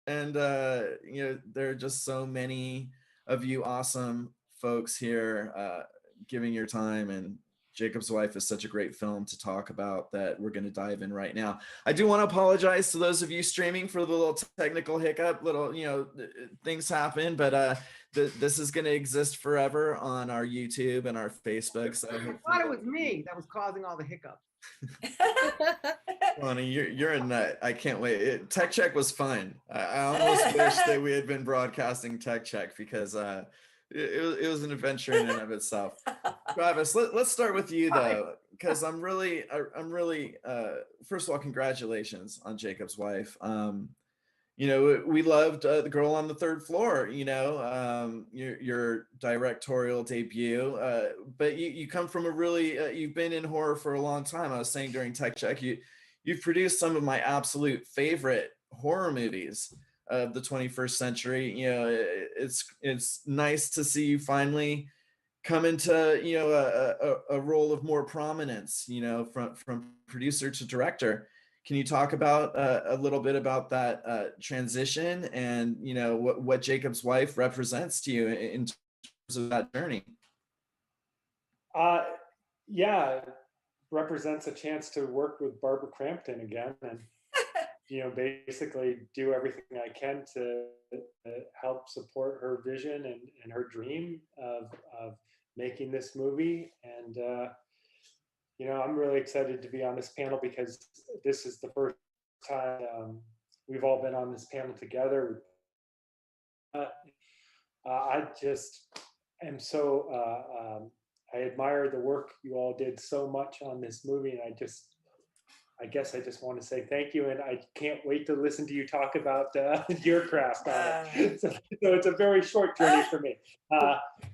And there are just so many of you awesome folks here giving your time, and Jacob's Wife is such a great film to talk about that we're going to dive in right now. I do want to apologize to those of you streaming for the little technical hiccup. Things happen, but this is going to exist forever on our YouTube and our Facebook. So I thought it was me that was causing all the hiccups. Bonnie, you're a nut. I can't wait. Tech Check was fun. I almost wish that we had been broadcasting Tech Check because it was an adventure in and of itself. Travis, let's start with you though, because I'm really first of all, congratulations on Jacob's Wife. We loved The Girl on the Third Floor, your directorial debut, but you come from a really, you've been in horror for a long time. I was saying during Tech Check, you've produced some of my absolute favorite horror movies of the 21st century. It's nice to see you finally come into a role of more prominence, from producer to director. Can you talk about a little bit about that transition and what Jacob's Wife represents to you in terms of that journey? Yeah, represents a chance to work with Barbara Crampton again, and basically do everything I can to help support her vision and her dream of making this movie. And I'm really excited to be on this panel because this is the first time we've all been on this panel together. I just am so I admire the work you all did so much on this movie, and I guess I just want to say thank you, and I can't wait to listen to you talk about your craft on it. So it's a very short journey for me.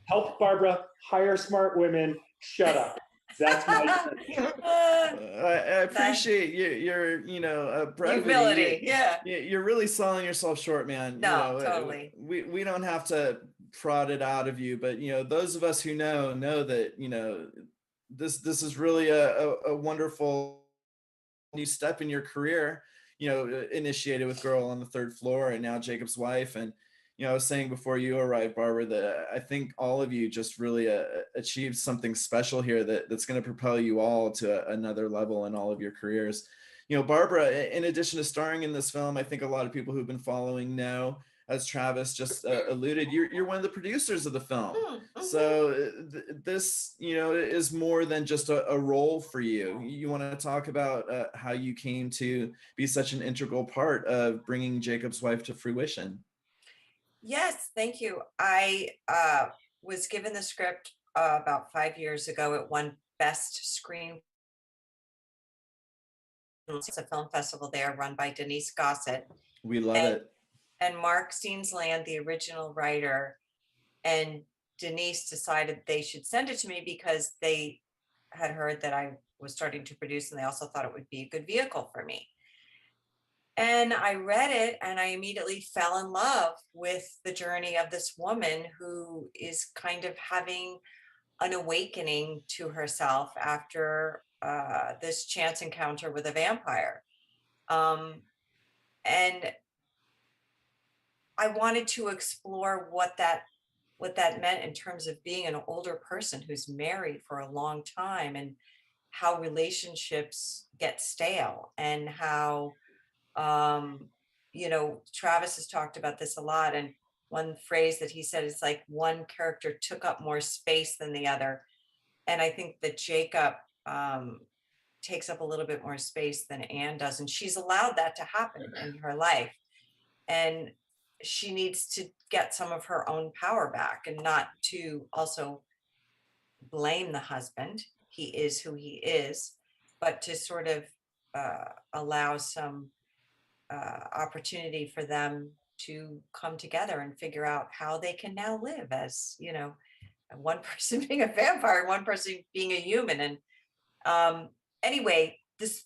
Help Barbara, hire smart women, shut up. That's my I appreciate your brevity. Humility. Yeah. You're really selling yourself short, man. No, totally. We don't have to prod it out of you, but those of us who know that this is really a wonderful new step in your career, initiated with Girl on the Third Floor and now Jacob's Wife. And I was saying before you arrived, Barbara, that I think all of you just really achieved something special here that's going to propel you all to another level in all of your careers. Barbara, in addition to starring in this film, I think a lot of people who've been following know, as Travis just alluded, you're one of the producers of the film. Mm-hmm. So this, is more than just a role for you. You want to talk about how you came to be such an integral part of bringing Jacob's Wife to fruition. Yes, thank you. I was given the script about 5 years ago. It won Best Screen. It's a film festival there run by Denise Gossett. We love it. And Mark Steensland, the original writer, and Denise decided they should send it to me because they had heard that I was starting to produce, and they also thought it would be a good vehicle for me. And I read it and I immediately fell in love with the journey of this woman who is kind of having an awakening to herself after this chance encounter with a vampire. And I wanted to explore what that meant in terms of being an older person who's married for a long time, and how relationships get stale, and how Travis has talked about this a lot. And one phrase that he said is like one character took up more space than the other. And I think that Jacob takes up a little bit more space than Anne does. And she's allowed that to happen in her life. And she needs to get some of her own power back, and not to also blame the husband. He is who he is, but to sort of allow some opportunity for them to come together and figure out how they can now live as, one person being a vampire, one person being a human. And anyway, this,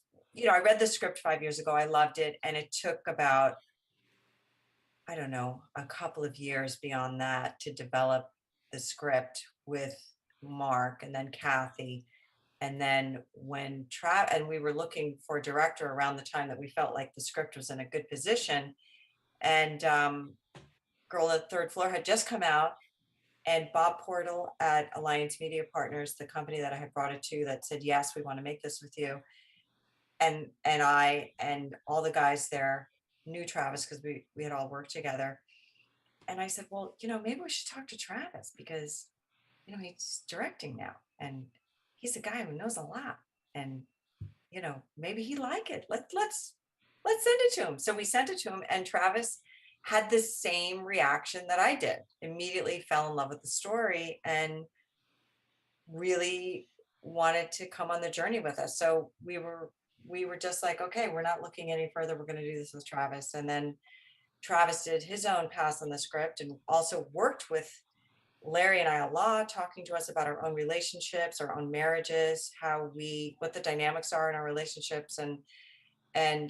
I read the script 5 years ago. I loved it. And it took about, I don't know, a couple of years beyond that to develop the script with Mark and then Kathy. And then when and we were looking for a director around the time that we felt like the script was in a good position. And Girl on the Third Floor had just come out, and Bob Portal at Alliance Media Partners, the company that I had brought it to, that said, yes, we want to make this with you. And I and all the guys there knew Travis because we had all worked together. And I said, well, maybe we should talk to Travis because, he's directing now and he's a guy who knows a lot. And, maybe he'd like it. Let's send it to him. So we sent it to him, and Travis had the same reaction that I did. Immediately fell in love with the story and really wanted to come on the journey with us. So we were just like, okay, we're not looking any further. We're going to do this with Travis. And then Travis did his own pass on the script and also worked with Larry and I a lot, talking to us about our own relationships, our own marriages, what the dynamics are in our relationships, and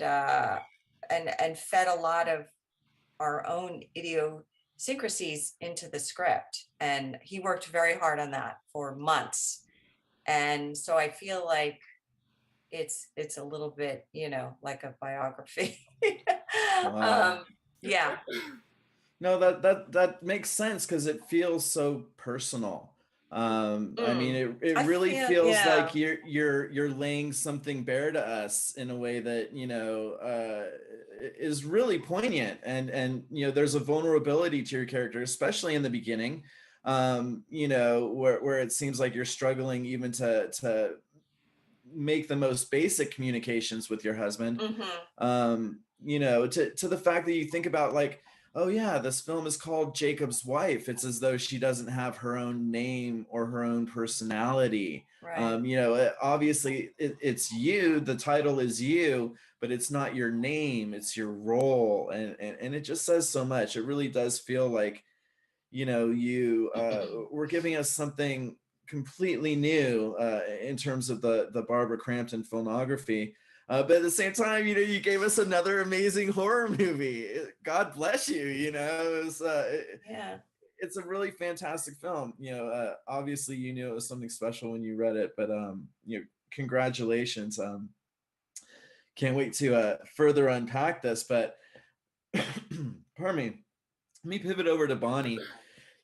fed a lot of our own idiosyncrasies into the script. And he worked very hard on that for months. And so I feel like it's a little bit, like a biography. Wow. Yeah. No, that makes sense because it feels so personal. I mean, it really feels like you're laying something bare to us in a way that is really poignant, and there's a vulnerability to your character, especially in the beginning, where it seems like you're struggling even to make the most basic communications with your husband. To the fact that you think about like, oh yeah, this film is called Jacob's Wife. It's as though she doesn't have her own name or her own personality. Right. Obviously it's you, the title is you, but it's not your name, it's your role. And it just says so much. It really does feel like, you were giving us something completely new in terms of the Barbara Crampton filmography. But at the same time, you gave us another amazing horror movie. God bless you. It was, it's a really fantastic film. Obviously, it was something special when you read it. But congratulations. Can't wait to further unpack this. But pardon me. Let me pivot over to Bonnie.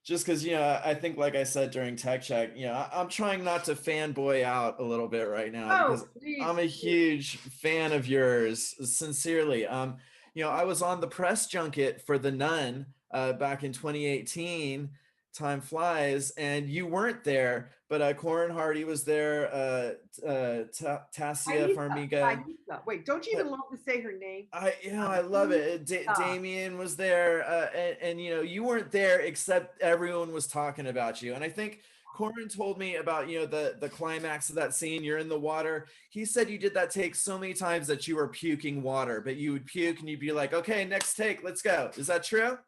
Just because, I think, like I said during Tech Check, I'm trying not to fanboy out a little bit right now because I'm a huge fan of yours, sincerely. I was on the press junket for The Nun back in 2018. Time flies, and you weren't there, but Corin Hardy was there. Tassia Farmiga. Wait, don't you even love to say her name? I love it. Damien was there, and you weren't there, except everyone was talking about you. And I think Corin told me about the climax of that scene. You're in the water. He said you did that take so many times that you were puking water, but you would puke and you'd be like, okay, next take, let's go. Is that true?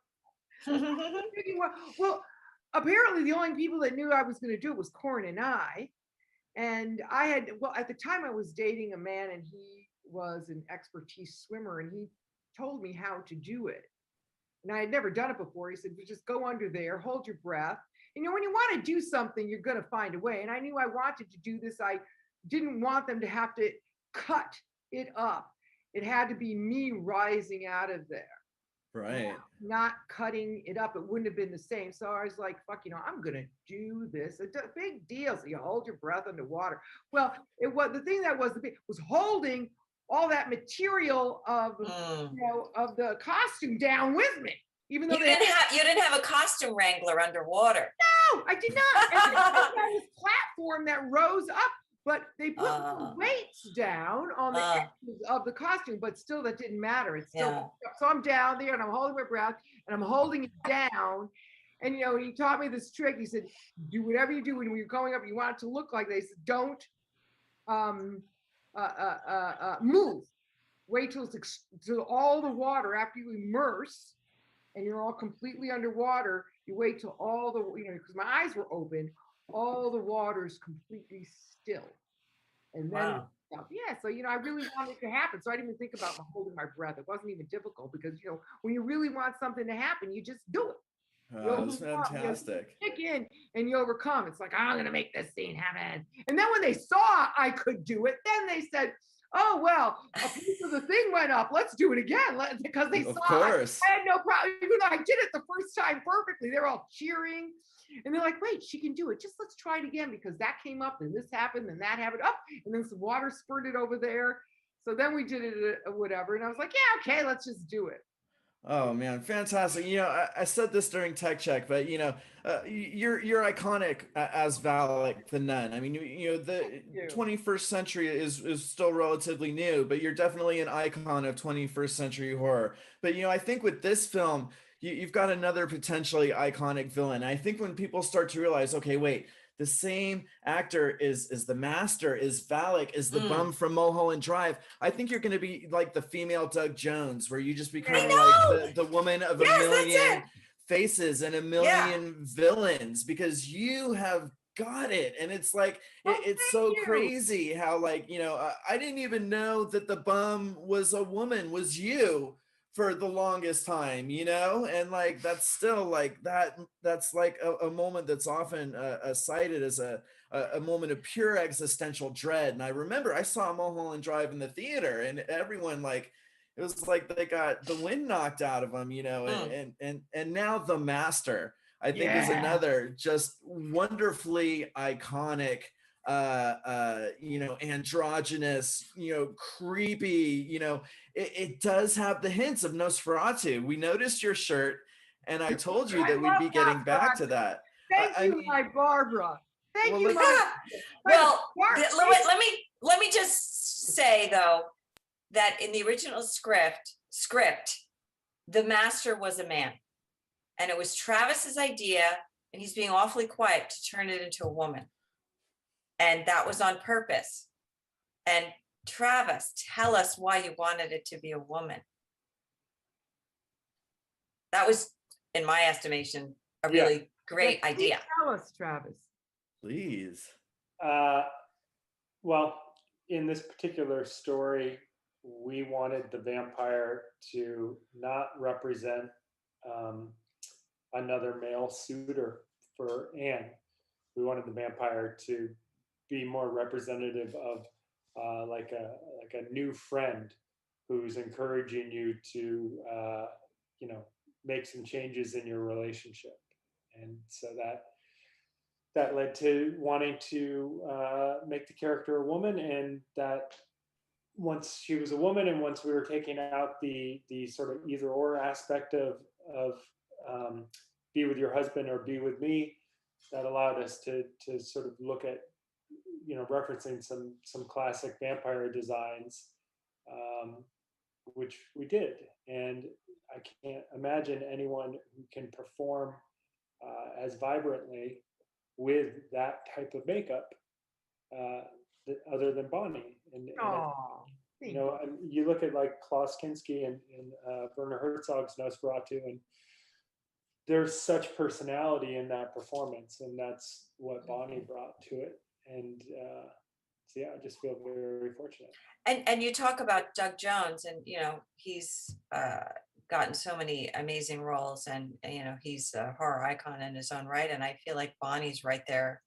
Well, apparently the only people that knew I was going to do it was Corin and I. And I had, at the time I was dating a man, and he was an expertise swimmer, and he told me how to do it. And I had never done it before. He said, you just go under there, hold your breath. When you want to do something, you're going to find a way. And I knew I wanted to do this. I didn't want them to have to cut it up. It had to be me rising out of there. Right. Not cutting it up. It wouldn't have been the same. So I was like, fuck, I'm going to do this. It's a big deal. So you hold your breath underwater. Well, the thing that was was holding all that material of, of the costume down with me. Even though you didn't have a costume wrangler underwater. No, I did not. And I had this platform that rose up, but they put the weights down on the edges of the costume, but still that didn't matter. It's still, so I'm down there and I'm holding my breath and I'm holding it down. And he taught me this trick. He said, do whatever you do when you're going up, you want it to look like this. Don't move. Wait till all the water, after you immerse and you're all completely underwater, you wait till all the, because my eyes were open, all the water is completely still. And then, so, I really wanted it to happen. So I didn't even think about holding my breath. It wasn't even difficult because, when you really want something to happen, you just do it. That's fantastic. You kick in and you overcome. It's like, I'm going to make this scene happen. And then when they saw I could do it, then they said, oh, well, a piece of the thing went up. Let's do it again. Because they Of saw course. I had no problem. Even though I did it the first time perfectly, they're all cheering. And they're like, wait, she can do it. Just let's try it again because that came up and this happened and that happened up. And then some water spurted over there. So then we did it whatever. And I was like, yeah, okay, let's just do it. Oh man, fantastic! I said this during Tech Check, but you're iconic as Valak the Nun. I mean, the 21st century is still relatively new, but you're definitely an icon of 21st century horror. But I think with this film, you've got another potentially iconic villain. I think when people start to realize, okay, wait, the same actor is the master, is Valak, is the bum from Mulholland Drive. I think you're going to be like the female Doug Jones, where you just become like the woman of a million faces and a million villains, because you have got it. And it's like, it's so crazy how I didn't even know that the bum was a woman, was you, for the longest time, and like that's still like that's like a moment that's often cited as a moment of pure existential dread. And I remember I saw Mulholland Drive in the theater, and everyone it was like they got the wind knocked out of them, and now The Master, I think, is another just wonderfully iconic androgynous, creepy, it does have the hints of Nosferatu. We noticed your shirt, and I told you that we'd be getting back to that. Thank you, my Barbara. Thank you, well, let me just say though that in the original script, the master was a man, and it was Travis's idea, and he's being awfully quiet to turn it into a woman. And that was on purpose. And Travis, tell us why you wanted it to be a woman. That was, in my estimation, a really great idea. Tell us, Travis. Please. Well, in this particular story, we wanted the vampire to not represent another male suitor for Anne. We wanted the vampire to be more representative of like a new friend who's encouraging you to make some changes in your relationship. And so that led to wanting to make the character a woman, and that once she was a woman, and once we were taking out the sort of either or aspect of be with your husband or be with me, that allowed us to sort of look at referencing some classic vampire designs, which we did. And I can't imagine anyone who can perform as vibrantly with that type of makeup other than Bonnie. And you look at like Klaus Kinski and Werner Herzog's Nosferatu, and there's such personality in that performance, and that's what Bonnie brought to it. And so I just feel very, very fortunate. And you talk about Doug Jones, and he's gotten so many amazing roles, and he's a horror icon in his own right. And I feel like Bonnie's right there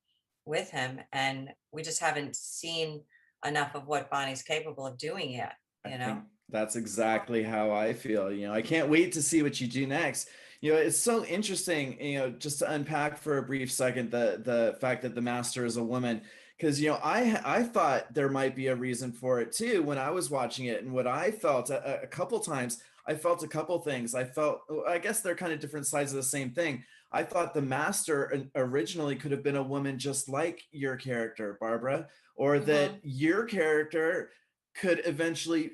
with him, and we just haven't seen enough of what Bonnie's capable of doing yet. I think that's exactly how I feel. I can't wait to see what you do next. It's so interesting, just to unpack for a brief second the fact that the master is a woman, because I thought there might be a reason for it too when I was watching it. And what I felt a couple times, I felt a couple things. I guess they're kind of different sides of the same thing. I thought the master originally could have been a woman just like your character, Barbara, or that your character could eventually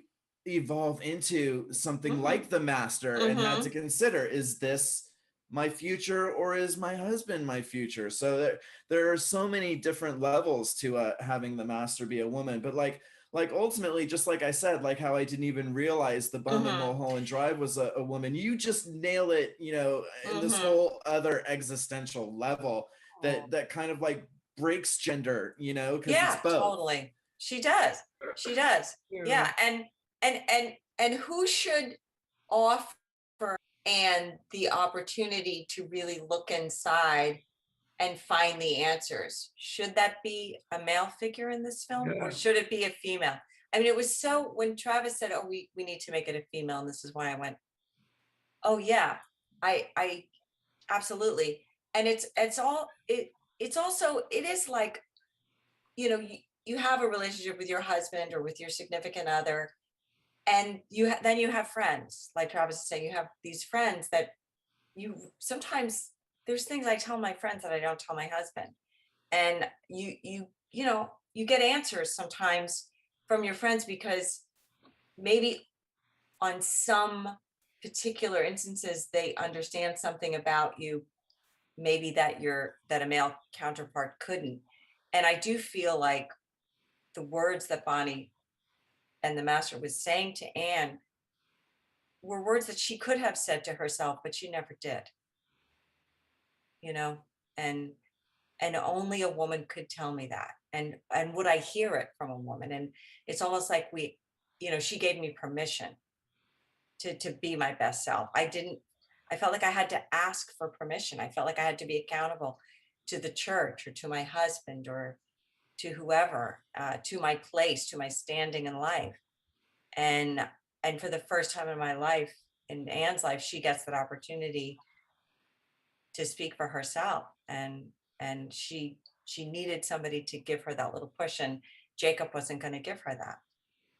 evolve into something like the master, and had to consider, is this my future or is my husband my future? So there are so many different levels to having the master be a woman. But like ultimately, just like I said, like how I didn't even realize the bum in Mulholland Drive was a woman, you just nail it, in this whole other existential level that kind of like breaks gender, because it's both. Totally. She does. Yeah. And who should offer Anne the opportunity to really look inside and find the answers? Should that be a male figure in this film, or should it be a female? I mean, it was so, when Travis said, oh, we need to make it a female, and this is why, I went, oh yeah, I absolutely. And it's also, it is like, you know, you have a relationship with your husband or with your significant other, and then you have friends, like Travis is saying, you have these friends that you sometimes, there's things I tell my friends that I don't tell my husband. And you know, you get answers sometimes from your friends because maybe on some particular instances they understand something about you, maybe that a male counterpart couldn't. And I do feel like the words that Bonnie and the master was saying to Anne were words that she could have said to herself, but she never did, you know. And only a woman could tell me that, and would I hear it from a woman? And it's almost like we, you know, she gave me permission to be my best self. I felt like I had to ask for permission. I felt like I had to be accountable to the church or to my husband or to whoever, to my place, to my standing in life. And for the first time in my life, in Anne's life, she gets that opportunity to speak for herself. And she needed somebody to give her that little push, and Jacob wasn't going to give her that,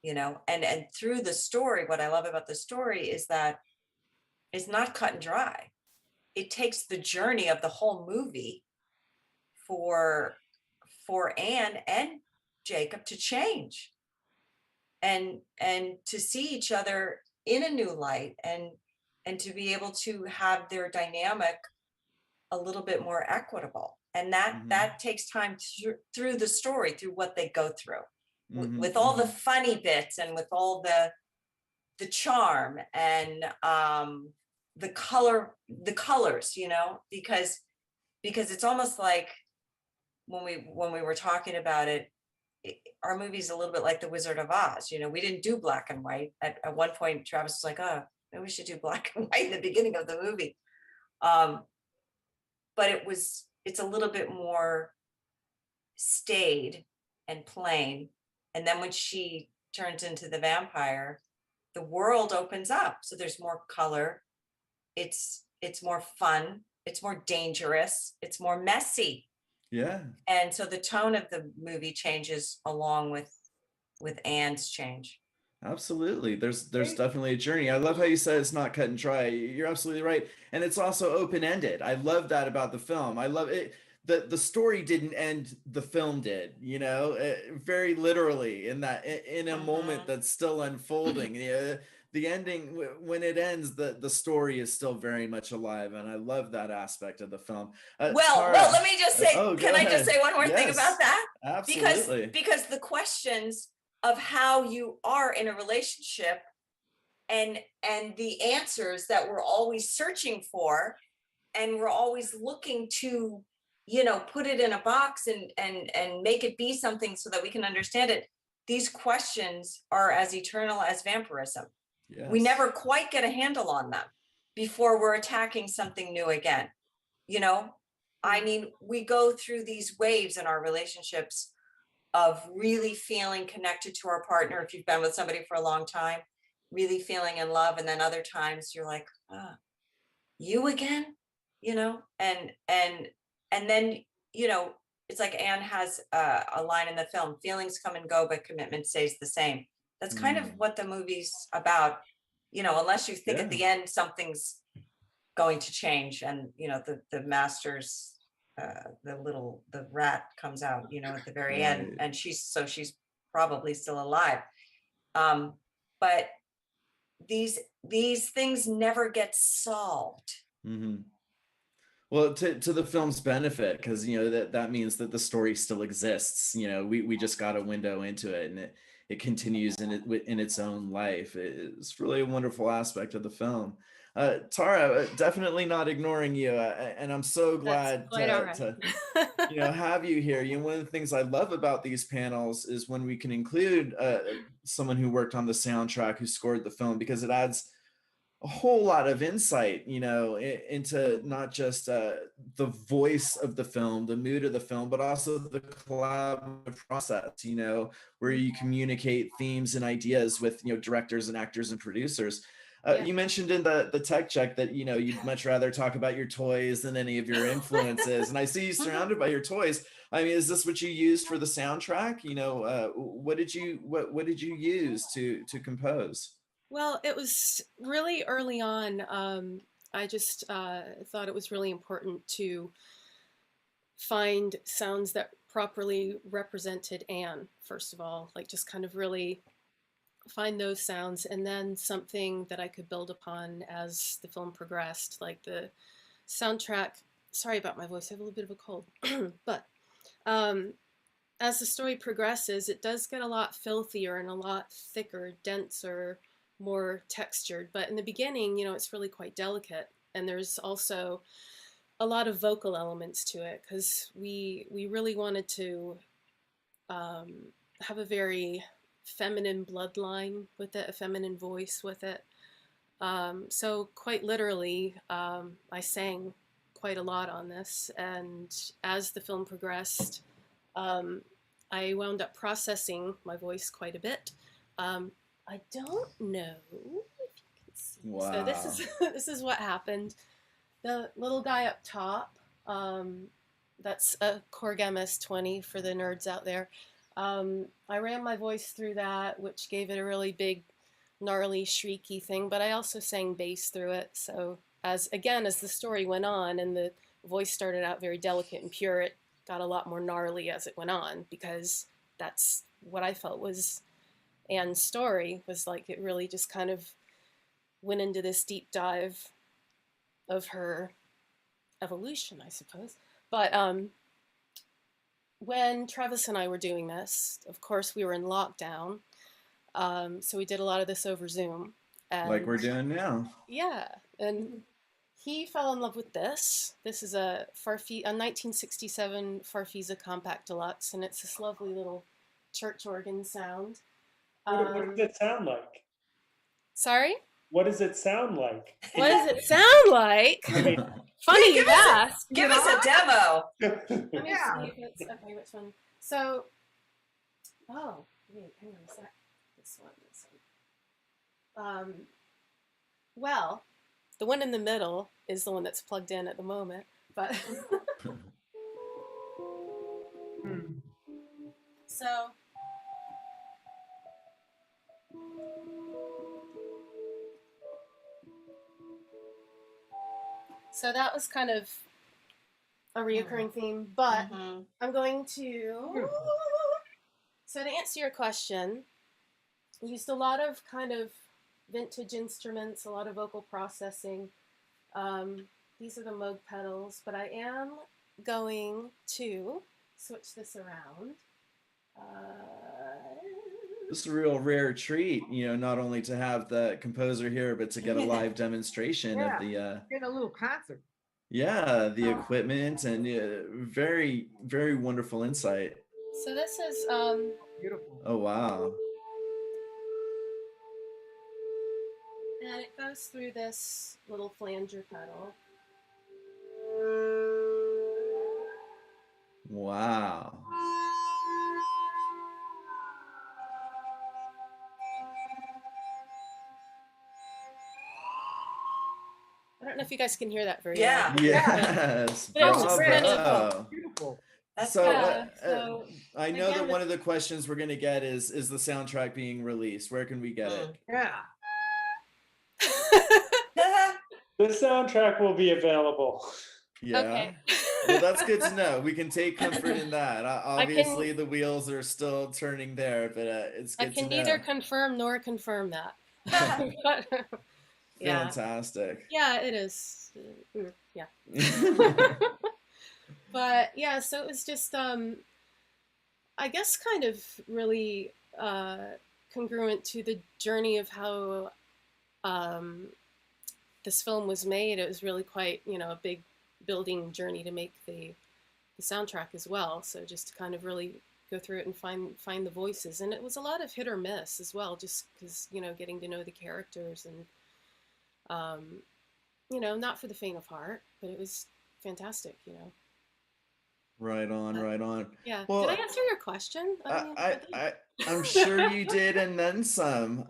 you know. And through the story, what I love about the story is that it's not cut and dry. It takes the journey of the whole movie for Anne and Jacob to change and to see each other in a new light, and to be able to have their dynamic a little bit more equitable. And that takes time through the story, through what they go through, with all the funny bits and with all the charm and the colors, you know, because it's almost like when we were talking about it, our movie's a little bit like the Wizard of Oz. You know, we didn't do black and white. At one point, Travis was like, oh, maybe we should do black and white in the beginning of the movie. But it's a little bit more staid and plain. And then when she turns into the vampire, the world opens up. So there's more color. It's more fun. It's more dangerous. It's more messy. Yeah. And so the tone of the movie changes along with Anne's change. Absolutely. There's definitely a journey. I love how you said it's not cut and dry. You're absolutely right. And it's also open-ended. I love that about the film. I love it. The story didn't end, the film did, you know, very literally in a moment that's still unfolding. The ending, when it ends, the story is still very much alive. And I love that aspect of the film. Well, let me just say, can I just say one more thing about that? Absolutely. Because the questions of how you are in a relationship and the answers that we're always searching for, and we're always looking to, you know, put it in a box and make it be something so that we can understand it. These questions are as eternal as vampirism. Yes. We never quite get a handle on them before we're attacking something new again. You know, I mean, we go through these waves in our relationships of really feeling connected to our partner. If you've been with somebody for a long time, really feeling in love. And then other times you're like, you again, you know, and then, you know, it's like Anne has a line in the film, feelings come and go, but commitment stays the same. That's kind of what the movie's about, you know, unless you think at the end, something's going to change. And, you know, the master's, the rat comes out, you know, at the very end, and she's probably still alive. But these things never get solved. Well, to the film's benefit, because, you know, that means that the story still exists. You know, we just got a window into it, and it continues in its own life. It's really a wonderful aspect of the film. Tara, definitely not ignoring you, and I'm so glad to you know, have you here. You know, one of the things I love about these panels is when we can include someone who worked on the soundtrack, who scored the film, because it adds a whole lot of insight, you know, into not just the voice of the film, the mood of the film, but also the collaborative process, you know, where you communicate themes and ideas with, you know, directors and actors and producers. You mentioned in the tech check that, you know, you'd much rather talk about your toys than any of your influences. And I see you surrounded by your toys. I mean, is this what you used for the soundtrack? You know, what did you use to compose? Well, it was really early on. I just thought it was really important to find sounds that properly represented Anne, first of all, like just kind of really find those sounds, and then something that I could build upon as the film progressed, like the soundtrack. Sorry about my voice, I have a little bit of a cold. But as the story progresses, it does get a lot filthier and a lot thicker, denser, more textured. But in the beginning, you know, it's really quite delicate. And there's also a lot of vocal elements to it, because we really wanted to have a very feminine bloodline with it, a feminine voice with it. So quite literally, I sang quite a lot on this. And as the film progressed, I wound up processing my voice quite a bit. I don't know if you can see. Wow. So this is what happened. The little guy up top, that's a Korg MS-20 for the nerds out there. I ran my voice through that, which gave it a really big, gnarly, shrieky thing, but I also sang bass through it. So as the story went on and the voice started out very delicate and pure, it got a lot more gnarly as it went on, because that's what I felt was Anne's story, was like it really just kind of went into this deep dive of her evolution, I suppose. But when Travis and I were doing this, of course, we were in lockdown. So we did a lot of this over Zoom. And, like we're doing now. Yeah. And he fell in love with this. This is a 1967 Farfisa Compact Deluxe, and it's this lovely little church organ sound. What does it sound like? Sorry? What does it sound like? What does it sound like? Funny you ask. Give us a demo. Let me see if it's, okay, which one? So, oh, wait, hang on a sec. This one. Well, the one in the middle is the one that's plugged in at the moment, but so that was kind of a reoccurring theme, but I'm going to, so to answer your question, I used a lot of kind of vintage instruments, a lot of vocal processing. These are the Moog pedals, but I am going to switch this around. It's a real rare treat, you know, not only to have the composer here, but to get a live demonstration of the get a little concert. Yeah, the equipment, and very, very wonderful insight. So this is beautiful. Oh wow. And it goes through this little flanger pedal. Wow. I don't know if you guys can hear that very Yeah. well. Yes. Bravo. Beautiful. So I know that one of the questions we're going to get is the soundtrack being released? Where can we get it? Yeah. The soundtrack will be available. Yeah. Okay. Well, that's good to know. We can take comfort in that. Obviously, the wheels are still turning there, but it's good to know. I can neither confirm nor confirm that. Yeah. Fantastic. Yeah, it is. Yeah. But yeah, so it was just, I guess, kind of really congruent to the journey of how this film was made. It was really quite, you know, a big building journey to make the soundtrack as well. So just to kind of really go through it and find the voices. And it was a lot of hit or miss as well, just because, you know, getting to know the characters and You know, not for the faint of heart, but it was fantastic, you know. Right on, But right on. yeah, did I Well, answer your question? I I, don't know I, if I I'm sure did. you did, and then some.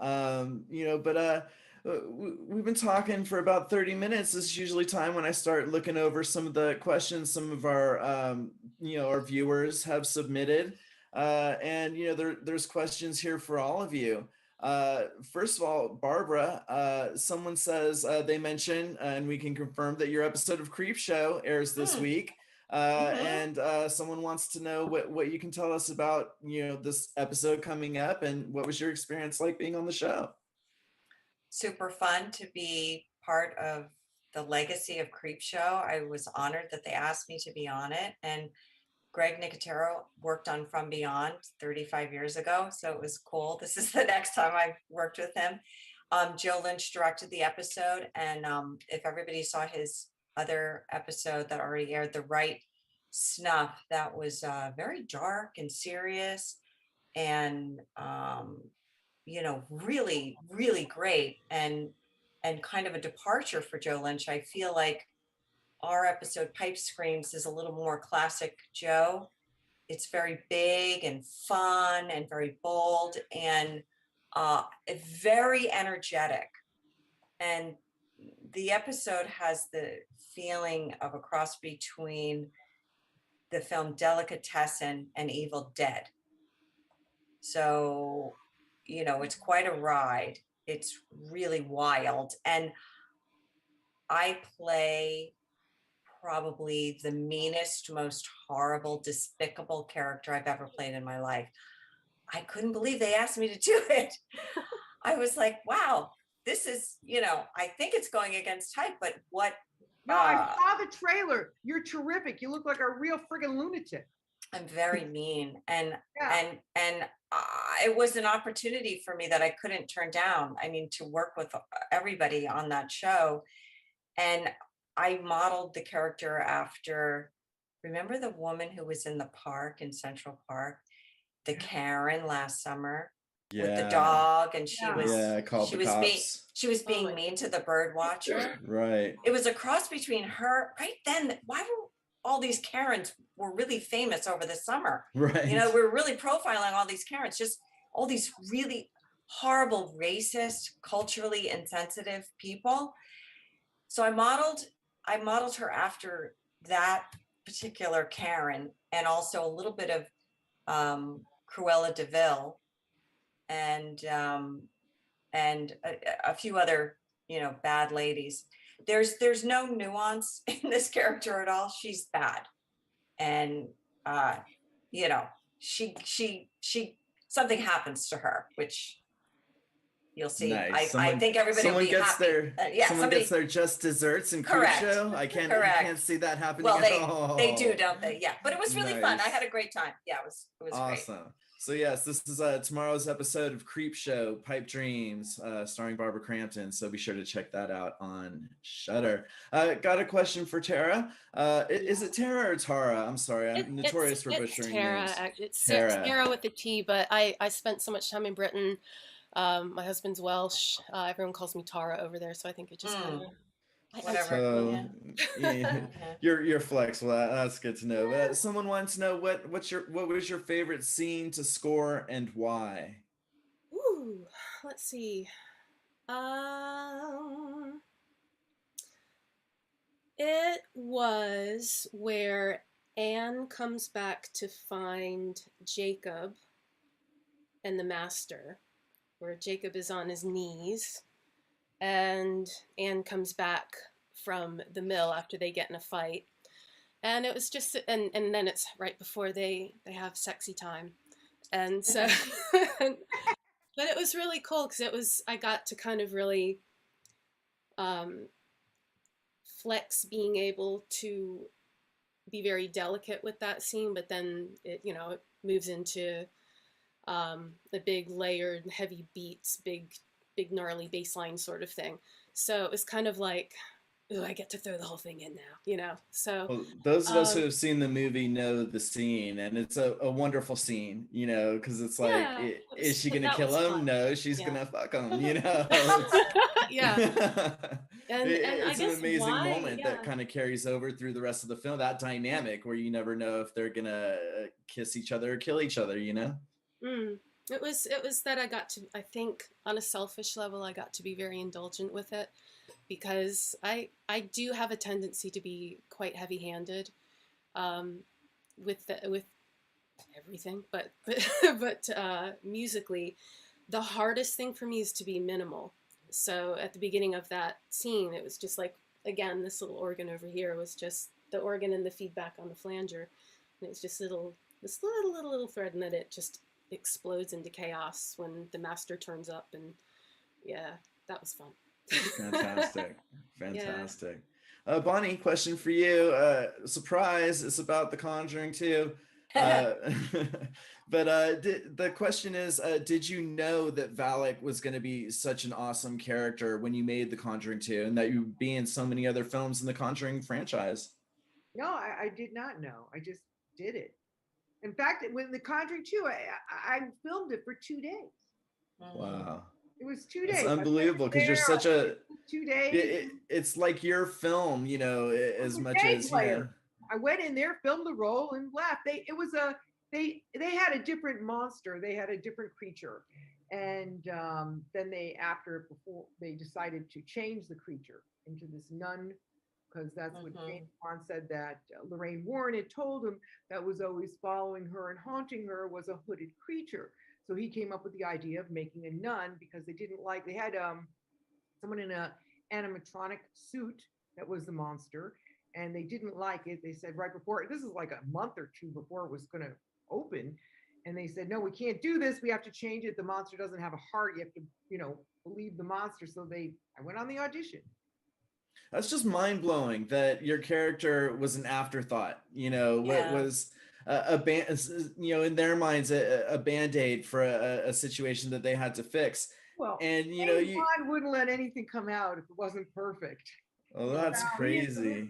You know, but we've been talking for about 30 minutes. This is usually time when I start looking over some of the questions some of our, you know, our viewers have submitted. And you know, there's questions here for all of you. First of all, Barbara, someone says they mention, and we can confirm that your episode of Creep Show airs this Hmm. week. Mhm. And someone wants to know what you can tell us about, you know, this episode coming up, and what was your experience like being on the show? Super fun to be part of the legacy of Creep Show. I was honored that they asked me to be on it. And Greg Nicotero worked on From Beyond 35 years ago. So it was cool. This is the next time I've worked with him. Joe Lynch directed the episode. And if everybody saw his other episode that already aired, The Right Snuff, that was very dark and serious and you know, really, really great and kind of a departure for Joe Lynch. I feel like our episode Pipe Screams is a little more classic Joe. It's very big and fun and very bold and very energetic. And the episode has the feeling of a cross between the film Delicatessen and Evil Dead. So, you know, it's quite a ride. It's really wild. And I play probably the meanest, most horrible, despicable character I've ever played in my life. I couldn't believe they asked me to do it. I was like, wow, this is, you know, I think it's going against type, but what No, I saw the trailer. You're terrific. You look like a real friggin' lunatic. I'm very mean and Yeah. it was an opportunity for me that I couldn't turn down. I mean, to work with everybody on that show. And I modeled the character after, remember the woman who was in the park in Central Park, the Karen last summer with the Yeah, dog, and Yeah. yeah, I called the cops. she was Oh my being mean to the bird watcher. Right, It was a cross between her right then. Why were all these Karens were really famous over the summer? You know, right. we're really profiling all these Karens, just all these really horrible, racist, culturally insensitive people. So I modeled her after that particular Karen, and also a little bit of Cruella de Vil, and a few other, you know, bad ladies. There's no nuance in this character at all. She's bad, and uh, you know, she something happens to her, which you'll see. Nice. I think everybody will Someone be gets happy. their Yeah, someone gets somebody their just desserts in Creep correct, Show. I can't You correct. can't see that happening Well, at they do, all. don't they? Yeah, but it was really fun. I had Nice. a great time. Yeah, it was great. Awesome. So yes, this is tomorrow's episode of Creep Show Pipe Dreams, starring Barbara Crampton. So be sure to check that out on Shudder. Got a question for Tara. Is it Tara or Tara? I'm sorry, I'm notorious for it's butchering Tara. names. It's Tara. Tara with the T, but I spent so much time in Britain. My husband's Welsh. Everyone calls me Tara over there, so I think it just kind of Whatever. So Yeah. you're flexible. That's good to know. Someone wants to know what was your favorite scene to score and why? Ooh, let's see. It was where Anne comes back to find Jacob and the master, where Jacob is on his knees, and Anne comes back from the mill after they get in a fight. And it was just, and then it's right before they have sexy time. And so, but it was really cool because I got to kind of really flex being able to be very delicate with that scene, but then it moves into the big layered heavy beats, big gnarly bass line sort of thing. So it was kind of like ooh, I get to throw the whole thing in now. So Well, those of us who um, have seen the movie know the scene, and it's a wonderful scene, because it's like, yeah, is she gonna that kill was him? fun. No, she's Yeah. gonna fuck him. It's Yeah. And I it's an guess amazing why, moment that yeah. kind of carries over through the rest of the film. That dynamic where you never know if they're gonna kiss each other or kill each other. Mm. It was that I think on a selfish level, I got to be very indulgent with it because I do have a tendency to be quite heavy-handed um, with everything, but musically, the hardest thing for me is to be minimal. So at the beginning of that scene, it was just like, again, this little organ over here was just the organ and the feedback on the flanger, and it's just this little thread, and then it just explodes into chaos when the master turns up, and yeah, that was fun. Fantastic. Yeah. Fantastic. Bonnie, question for you. Surprise, it's about The Conjuring 2. But the question is, did you know that Valak was going to be such an awesome character when you made The Conjuring 2 and that you would be in so many other films in the Conjuring franchise? No, I did not know. I just did it. In fact, when The Conjuring 2, I filmed it for 2 days. Wow. It was 2 It's days. unbelievable because you're such a 2 days. it's like your film, as much as I went in there, filmed the role, and left. They had a different monster. They had a different creature, and then before they decided to change the creature into this nun, because that's what James Wan said that Lorraine Warren had told him that was always following her and haunting her was a hooded creature. So he came up with the idea of making a nun because they had someone in a animatronic suit that was the monster, and they didn't like it. They said right before, this is like a month or two before it was going to open, and they said, no, we can't do this. We have to change it. The monster doesn't have a heart. You have to, believe the monster. So I went on the audition. That's just mind-blowing that your character was an afterthought, what was a band, in their minds, a band-aid for a situation that they had to fix. Well, and God wouldn't let anything come out if it wasn't perfect. Oh, that's crazy.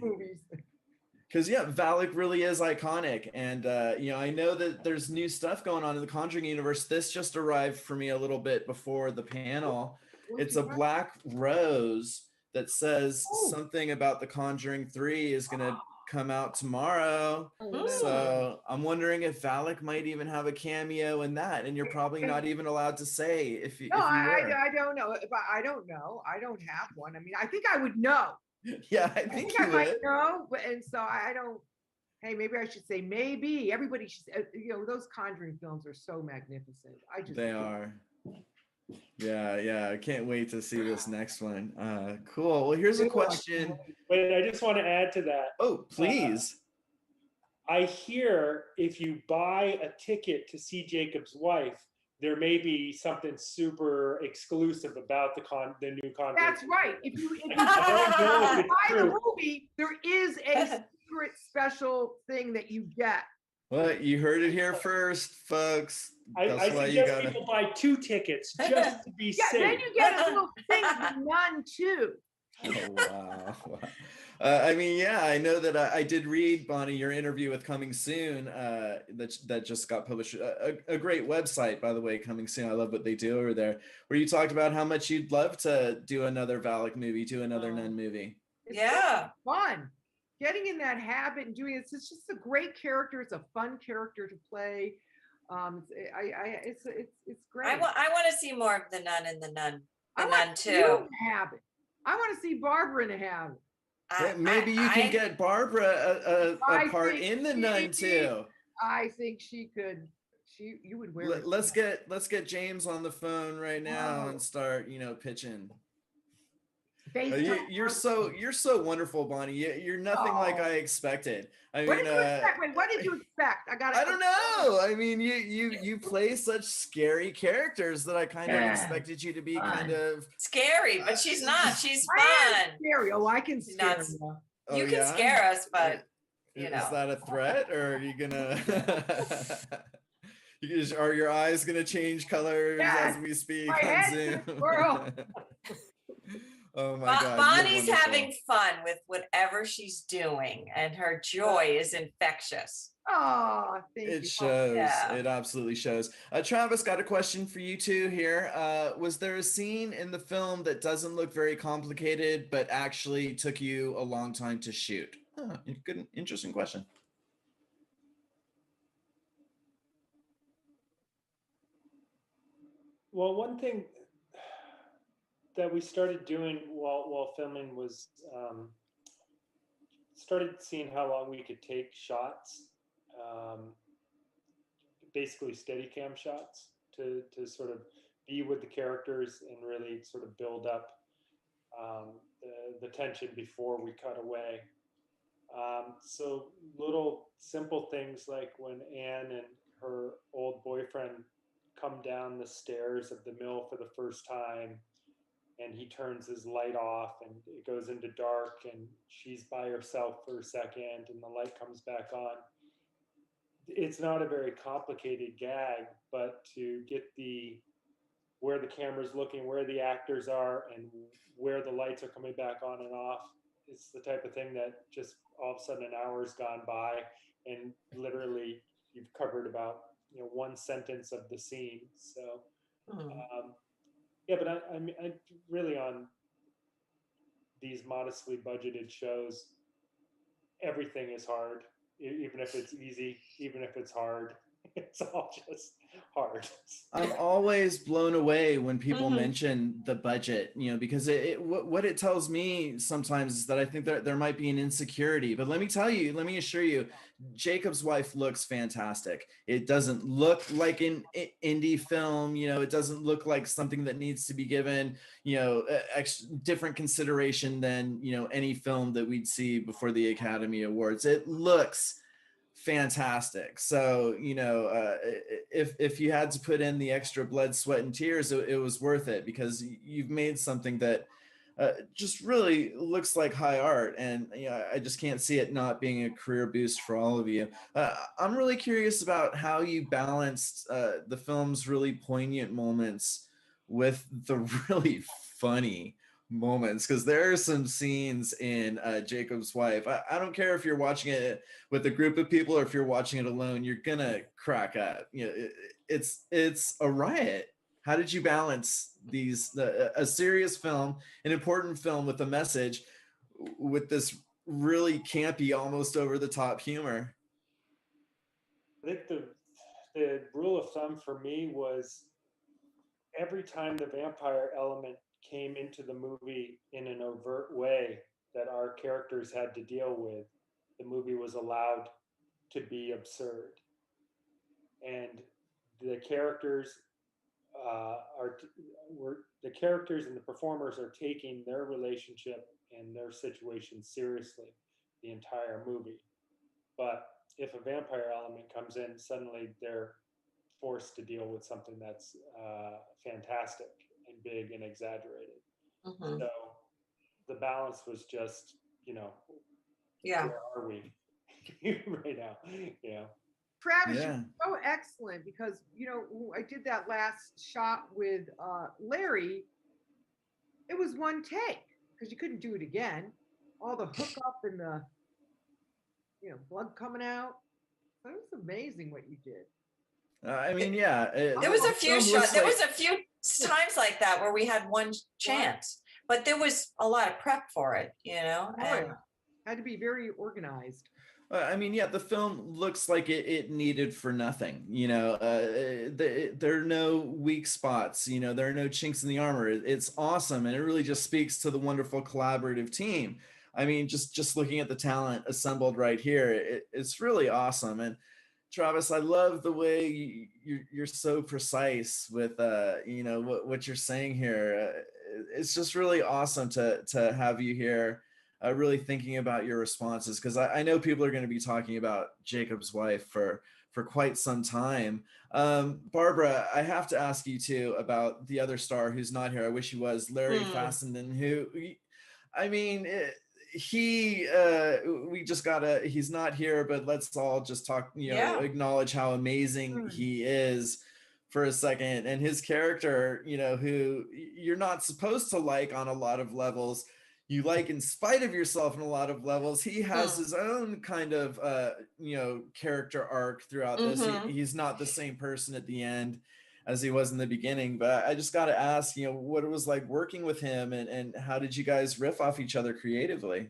Because Valak really is iconic, and I know that there's new stuff going on in the Conjuring universe. This just arrived for me a little bit before the panel. It's a black rose that says something about The Conjuring 3 is going to come out tomorrow. So I'm wondering if Valak might even have a cameo in that, and you're probably not even allowed to say if you were. I don't know. I don't know. I don't have one. I mean, I think I would know. Yeah, I think you would. Might know, and so I don't. Hey, maybe I should say maybe. Everybody should. Those Conjuring films are so magnificent. They are. Yeah. I can't wait to see this next one. Cool. Well, here's a question. Wait, I just want to add to that. Oh, please. I hear if you buy a ticket to see Jacob's wife, there may be something super exclusive about the new Conjuring. That's right. If you buy the movie, there is a secret special thing that you get. Well, you heard it here first, folks. I suggest people buy 2 tickets just to be safe. Then you get a little thing from none too. Oh, wow. I know that I did read, Bonnie, your interview with Coming Soon that just got published. A great website, by the way, Coming Soon. I love what they do over there, where you talked about how much you'd love to do another Valak movie, do another nun movie. It's so fun. Getting in that habit and doing it, it's just a great character. It's a fun character to play. It's great. I want to see more of the nun and the nun. I want to have it. I want to see Barbara in a habit. Maybe you can get Barbara a part in the nun too. I think she could. You would wear it. Let's get James on the phone right now and start pitching. You're so wonderful, Bonnie. You're nothing like I expected. What did you expect? Wait, what did you expect? I don't know. I mean, you play such scary characters that I kind of expected you to be kind of scary, but she's not. She's fun. Scary. Oh, I can scare you. You can scare us, but is that a threat, or are you gonna? Are your eyes gonna change colors as we speak on Zoom? Oh my God. you're Bonnie's wonderful. having fun with whatever she's doing, and her joy is infectious. Oh, thank you. It shows. Yeah. It absolutely shows. Travis, got a question for you two here. Was there a scene in the film that doesn't look very complicated, but actually took you a long time to shoot? Good, interesting question. Well, one thing that we started doing while filming was started seeing how long we could take shots, basically Steadicam shots, to sort of be with the characters and really sort of build up the tension before we cut away. So little simple things like when Anne and her old boyfriend come down the stairs of the mill for the first time, and he turns his light off and it goes into dark, and she's by herself for a second and the light comes back on. It's not a very complicated gag, but to get where the camera's looking, where the actors are, and where the lights are coming back on and off, it's the type of thing that just all of a sudden an hour's gone by and literally you've covered about one sentence of the scene. So yeah, but I mean, I really, on these modestly budgeted shows, everything is hard. Even if it's easy, even if it's hard, it's all just hard. I'm always blown away when people mention the budget, because what it tells me sometimes is that I think that there might be an insecurity. But let me assure you, Jacob's Wife looks fantastic. It doesn't look like an indie film, it doesn't look like something that needs to be given, different consideration than, any film that we'd see before the Academy Awards. It looks fantastic. So, if you had to put in the extra blood, sweat, and tears, it was worth it, because you've made something that just really looks like high art. And I just can't see it not being a career boost for all of you. I'm really curious about how you balanced the film's really poignant moments with the really funny moments, because there are some scenes in Jacob's Wife. I don't care if you're watching it with a group of people or if you're watching it alone, you're gonna crack up. It's a riot. How did you balance a serious film, an important film with a message, with this really campy, almost over the top humor? I think the rule of thumb for me was every time the vampire element came into the movie in an overt way that our characters had to deal with, the movie was allowed to be absurd. And the characters the characters and the performers are taking their relationship and their situation seriously the entire movie. But if a vampire element comes in, suddenly they're forced to deal with something that's fantastic and big and exaggerated. So the balance was just, where are we right now? Travis, you're so excellent, because I did that last shot with Larry. It was one take because you couldn't do it again. All the hookup and the blood coming out. It was amazing what you did. There was a few shots. There was a few times like that where we had one chance, but there was a lot of prep for it, and had to be very organized. The film looks like it needed for nothing. There are no weak spots. There are no chinks in the armor. It's awesome, and it really just speaks to the wonderful collaborative team. Just looking at the talent assembled right here, it's really awesome. And Travis, I love the way you're so precise with what you're saying here. It's just really awesome to have you here. Really thinking about your responses, because I know people are going to be talking about Jacob's Wife for quite some time. Barbara, I have to ask you too about the other star who's not here. I wish he was, Larry Fassenden, who, he's not here, but let's all just talk, acknowledge how amazing he is for a second, and his character, you know, who you're not supposed to like on a lot of levels, you like in spite of yourself in a lot of levels. He has his own kind of you know, character arc throughout this. He's not the same person at the end as he was in the beginning. But I just got to ask, you know, what it was like working with him, and how did you guys riff off each other creatively?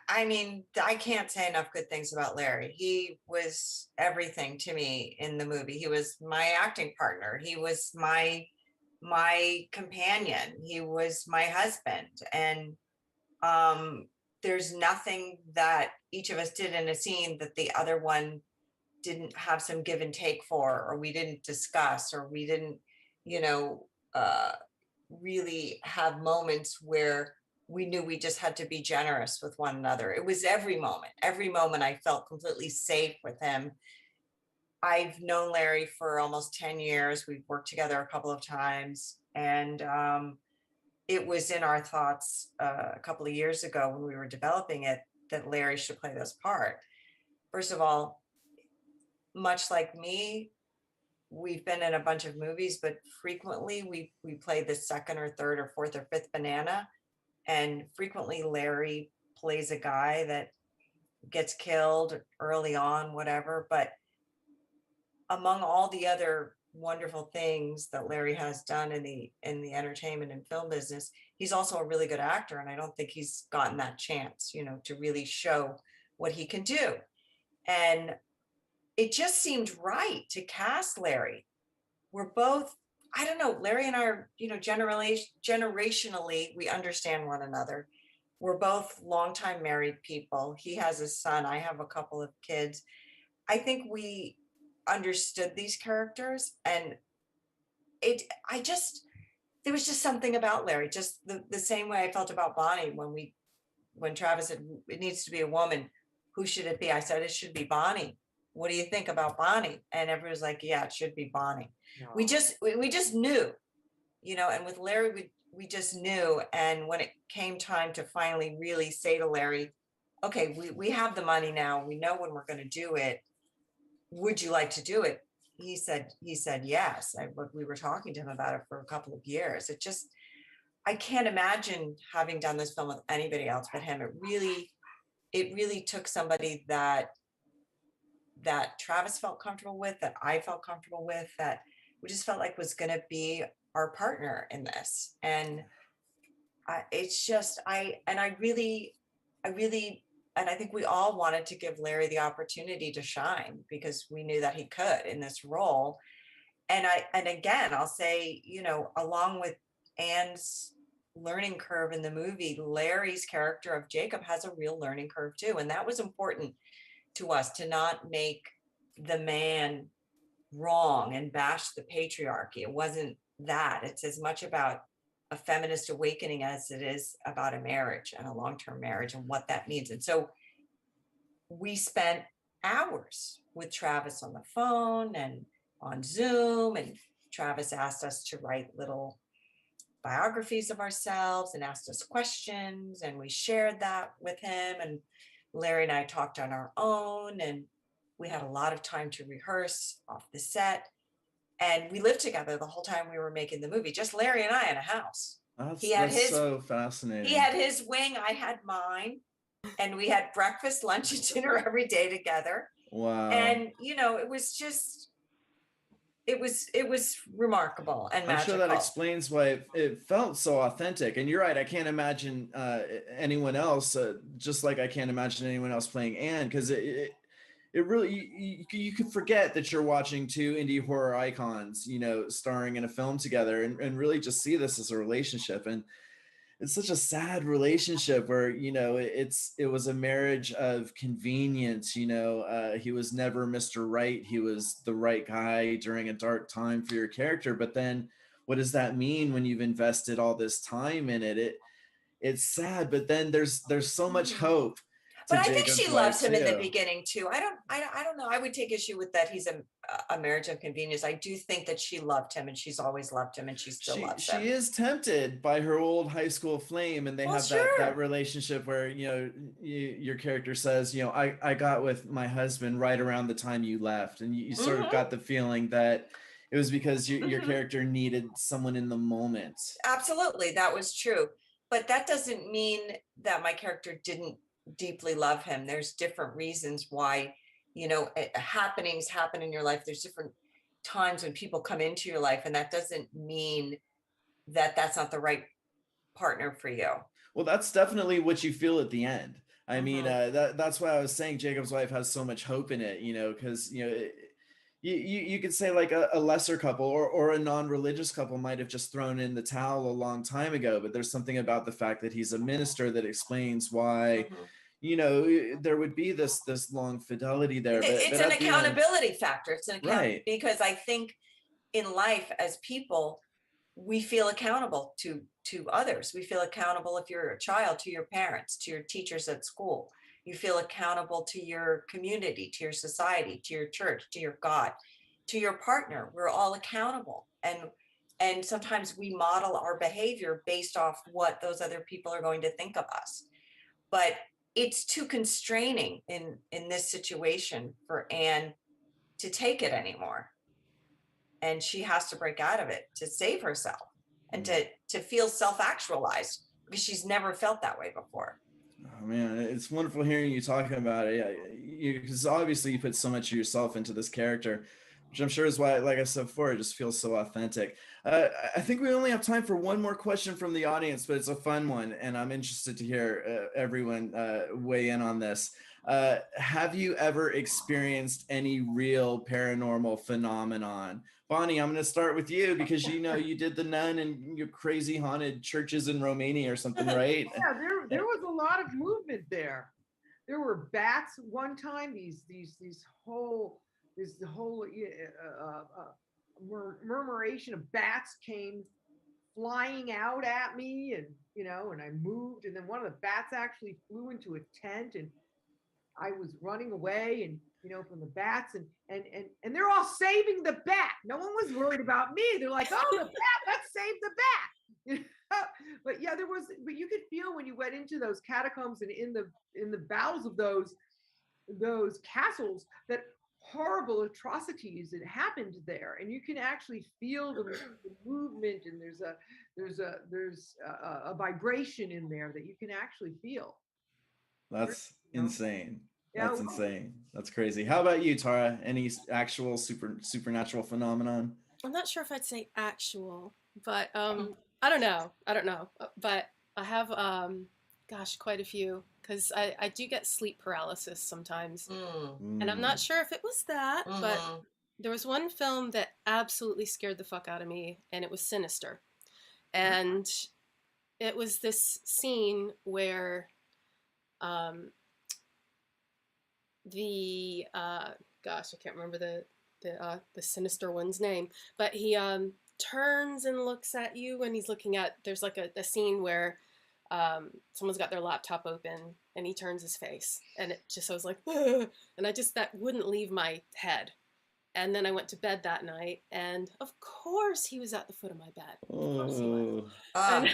I mean, I can't say enough good things about Larry. He was everything to me in the movie. He was my acting partner. He was my companion. He was my husband. And there's nothing that each of us did in a scene that the other one didn't have some give and take for, or we didn't discuss, or we didn't, you know, really have moments where we knew we just had to be generous with one another. It was every moment I felt completely safe with him. I've known Larry for almost 10 years. We've worked together a couple of times, and it was in our thoughts a couple of years ago when we were developing it that Larry should play this part. First of all, much like me, we've been in a bunch of movies, but frequently we play the second or third or fourth or fifth banana. And frequently Larry plays a guy that gets killed early on, whatever. But among all the other wonderful things that Larry has done in the entertainment and film business, he's also a really good actor. And I don't think he's gotten that chance, you know, to really show what he can do. And it just seemed right to cast Larry. We're both, I don't know, Larry and I are, you know, generationally, we understand one another. We're both longtime married people. He has a son. I have a couple of kids. I think we understood these characters, and there was just something about Larry, just the same way I felt about Bonnie when Travis said it needs to be a woman. Who should it be? I said, it should be Bonnie. What do you think about Bonnie? And everyone's like, yeah, it should be Bonnie. No. We just knew, you know, and with Larry, we just knew. And when it came time to finally really say to Larry, okay, we have the money now. We know when we're going to do it. Would you like to do it? He said yes. We were talking to him about it for a couple of years. I can't imagine having done this film with anybody else but him. It really took somebody that Travis felt comfortable with, that I felt comfortable with, that we just felt like was going to be our partner in this. And I think we all wanted to give Larry the opportunity to shine because we knew that he could in this role. And again, I'll say, you know, along with Anne's learning curve in the movie, Larry's character of Jacob has a real learning curve too. And that was important to us, to not make the man wrong and bash the patriarchy. It wasn't that. It's as much about a feminist awakening as it is about a marriage and a long-term marriage and what that means. And so we spent hours with Travis on the phone and on Zoom, and Travis asked us to write little biographies of ourselves and asked us questions, and we shared that with him. And Larry and I talked on our own, and we had a lot of time to rehearse off the set. And we lived together the whole time we were making the movie, just Larry and I in a house. That's so fascinating. He had his wing, I had mine, and we had breakfast, lunch, and dinner every day together. Wow. And, you know, it was just, it was remarkable and magical. I'm sure that explains why it felt so authentic. And you're right, I can't imagine anyone else, just like I can't imagine anyone else playing Anne, because it really, you could forget that you're watching two indie horror icons, you know, starring in a film together, and really just see this as a relationship. And it's such a sad relationship where, you know, it was a marriage of convenience. You know, he was never Mr. Right. He was the right guy during a dark time for your character. But then what does that mean when you've invested all this time in it? It's sad, but then there's so much hope. But I think she loves him in the beginning too. I don't know. I would take issue with that. He's a marriage of convenience. I do think that she loved him, and she's always loved him, and she still loves him. She is tempted by her old high school flame, and they have that relationship where, you know, your character says, you know, I got with my husband right around the time you left, and you sort of got the feeling that it was because your character needed someone in the moment. Absolutely, that was true. But that doesn't mean that my character didn't deeply love him. There's different reasons why, happenings happen in your life. There's different times when people come into your life, and that doesn't mean that that's not the right partner for you. Well, that's definitely what you feel at the end. I mean, Mhm. that's why I was saying Jacob's Wife has so much hope in it, because you could say like a lesser couple or a non-religious couple might have just thrown in the towel a long time ago, but there's something about the fact that he's a minister that explains why, there would be this long fidelity there. It's an accountability factor. It's an right. Because I think in life as people, we feel accountable to others. We feel accountable, if you're a child, to your parents, to your teachers at school. You feel accountable to your community, to your society, to your church, to your God, to your partner. We're all accountable. And sometimes we model our behavior based off what those other people are going to think of us. But it's too constraining in this situation for Anne to take it anymore. And she has to break out of it to save herself and to feel self-actualized, because she's never felt that way before. Oh man, it's wonderful hearing you talking about it. Because obviously you put so much of yourself into this character, which I'm sure is why, like I said before, it just feels so authentic. I think we only have time for one more question from the audience, but it's a fun one, and I'm interested to hear everyone weigh in on this. Have you ever experienced any real paranormal phenomenon? Bonnie, I'm going to start with you because you did the nun and your crazy haunted churches in Romania or something, right? Yeah, there was a lot of movement there. There were bats one time. The whole murmuration of bats came flying out at me, and I moved, and then one of the bats actually flew into a tent, and I was running away, and from the bats, and they're all saving the bat. No one was worried about me. They're like, oh, the bat, let's save the bat. But yeah, but you could feel when you went into those catacombs and in the bowels of those castles that horrible atrocities that happened there, and you can actually feel the movement, and there's a vibration in there that you can actually feel. That's insane. Yeah, That's insane. That's crazy. How about you, Tara? Any actual supernatural phenomenon? I'm not sure if I'd say actual, but I don't know. But I have quite a few, because I do get sleep paralysis sometimes. And I'm not sure if it was that, but there was one film that absolutely scared the fuck out of me, and it was Sinister. And it was this scene where I can't remember the sinister one's name, but he turns and looks at you, and he's looking at, there's like a scene where someone's got their laptop open, and he turns his face, and I was like, ugh, and that wouldn't leave my head. And then I went to bed that night, and of course he was at the foot of my bed. Of course he was. But